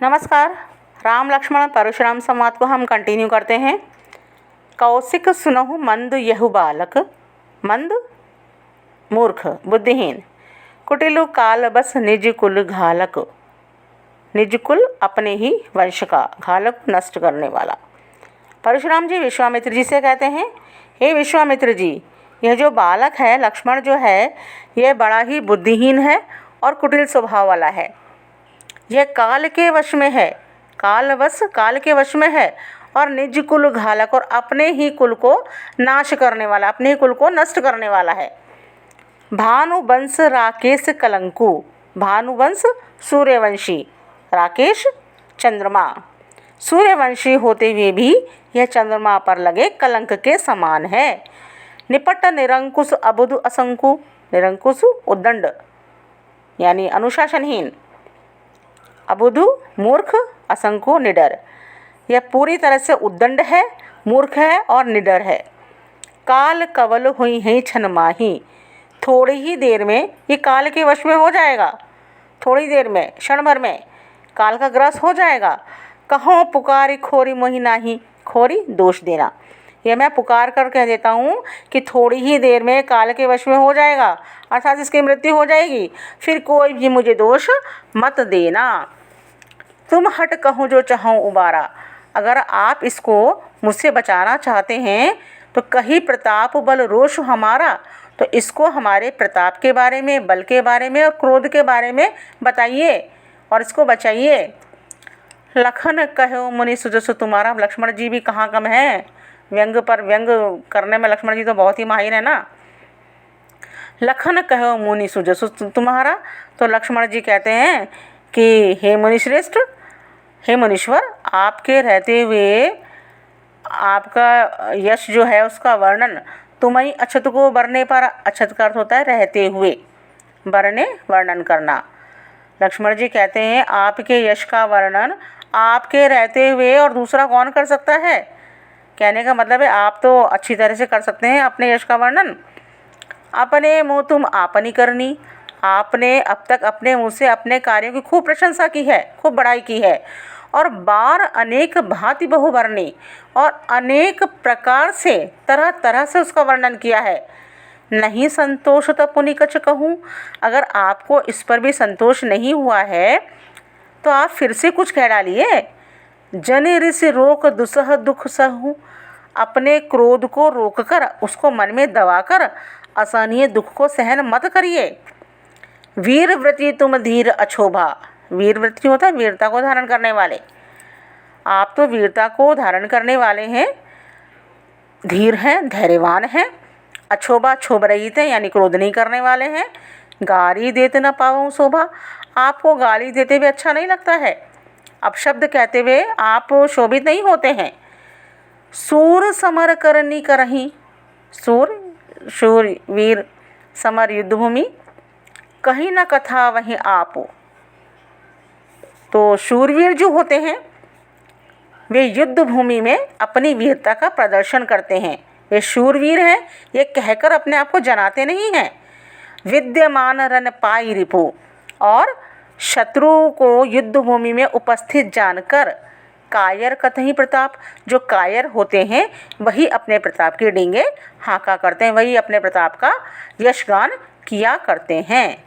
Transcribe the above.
नमस्कार। राम लक्ष्मण परशुराम संवाद को हम कंटिन्यू करते हैं। कौशिक सुनहु मंद यहु बालक, मंद मूर्ख बुद्धिहीन, कुटिलु काल बस निज कुल घालक। निज कुल अपने ही वंश का, घालक नष्ट करने वाला। परशुराम जी विश्वामित्र जी से कहते हैं, हे विश्वामित्र जी, यह जो बालक है लक्ष्मण जो है, यह बड़ा ही बुद्धिहीन है और कुटिल स्वभाव वाला है। यह काल के वश में है, काल के वश में है और निज कुल घालक, और अपने ही कुल को नाश करने वाला, अपने ही कुल को नष्ट करने वाला है। भानुवंश राकेश कलंकु, भानुवंश सूर्यवंशी, राकेश चंद्रमा, सूर्यवंशी होते हुए भी यह चंद्रमा पर लगे कलंक के समान है। निपट निरंकुश अबुध असंकु, निरंकुश उद्दंड यानी अनुशासनहीन, अबुधु मूर्ख, असंको निडर। यह पूरी तरह से उद्दंड है, मूर्ख है और निडर है। काल कवल हुई है छन माही, थोड़ी ही देर में ये काल के वश में हो जाएगा, थोड़ी देर में, क्षण भर में काल का ग्रास हो जाएगा। कहो पुकारी खोरी मोहि नाही, खोरी दोष देना, यह मैं पुकार कर कह देता हूँ कि थोड़ी ही देर में काल के वश में हो जाएगा, अर्थात इसकी मृत्यु हो जाएगी, फिर कोई भी मुझे दोष मत देना। तुम हट कहूँ जो चाहूँ उबारा, अगर आप इसको मुझसे बचाना चाहते हैं तो कहीं प्रताप बल रोष हमारा, तो इसको हमारे प्रताप के बारे में, बल के बारे में और क्रोध के बारे में बताइए और इसको बचाइए। लखन कहो मुनि सुजसु तुम्हारा, लक्ष्मण जी भी कहाँ कम हैं, व्यंग पर व्यंग करने में लक्ष्मण जी तो बहुत ही माहिर है ना। लखन कहो मुनि सुजसु तुम्हारा, तो लक्ष्मण जी कहते हैं कि हे मुनिश्रेष्ठ, हे मुनीश्वर, आपके रहते हुए आपका यश जो है उसका वर्णन तुम्हें अछत को बरने पर, अछत का अर्थ होता है रहते हुए, बरने वर्णन करना। लक्ष्मण जी कहते हैं आपके यश का वर्णन आपके रहते हुए और दूसरा कौन कर सकता है। कहने का मतलब है आप तो अच्छी तरह से कर सकते हैं अपने यश का वर्णन। अपने मुँह तुम आपनी करनी, आपने अब तक अपने मुँह से अपने कार्यों की खूब प्रशंसा की है, खूब बड़ाई की है, और बार अनेक भांति बहुवर्णी, और अनेक प्रकार से, तरह तरह से उसका वर्णन किया है। नहीं संतोष तो पुनि कछ कहूँ, अगर आपको इस पर भी संतोष नहीं हुआ है तो आप फिर से कुछ कह डालिए। जनि ऋष रोक दुसह दुख सहूँ, अपने क्रोध को रोककर, उसको मन में दबाकर असहनीय दुख को सहन मत करिए। वीर व्रति तुम धीर अछोभा, वीर व्रति होता है वीरता को धारण करने वाले, आप तो वीरता को धारण करने वाले हैं, धीर हैं, धैर्यवान हैं। अछोभा क्षोभ रहित हैं यानी क्रोध नहीं करने वाले हैं। गाली देते न पाऊँ शोभा, आपको गाली देते हुए अच्छा नहीं लगता है, अपशब्द कहते हुए आप शोभित नहीं होते हैं। सूर समर करनी करही, सूर शूर वीर, समर युद्धभूमि, कहीं न कथा वहीं आप। तो शूरवीर जो होते हैं वे युद्ध भूमि में अपनी वीरता का प्रदर्शन करते हैं, वे शूरवीर हैं, ये कहकर अपने आप को जनाते नहीं हैं। विद्यमान रन पाई रिपु, और शत्रु को युद्ध भूमि में उपस्थित जानकर कायर कतहि प्रताप, जो कायर होते हैं वही अपने प्रताप की डींगे हाँका करते हैं, वही अपने प्रताप का यशगान किया करते हैं।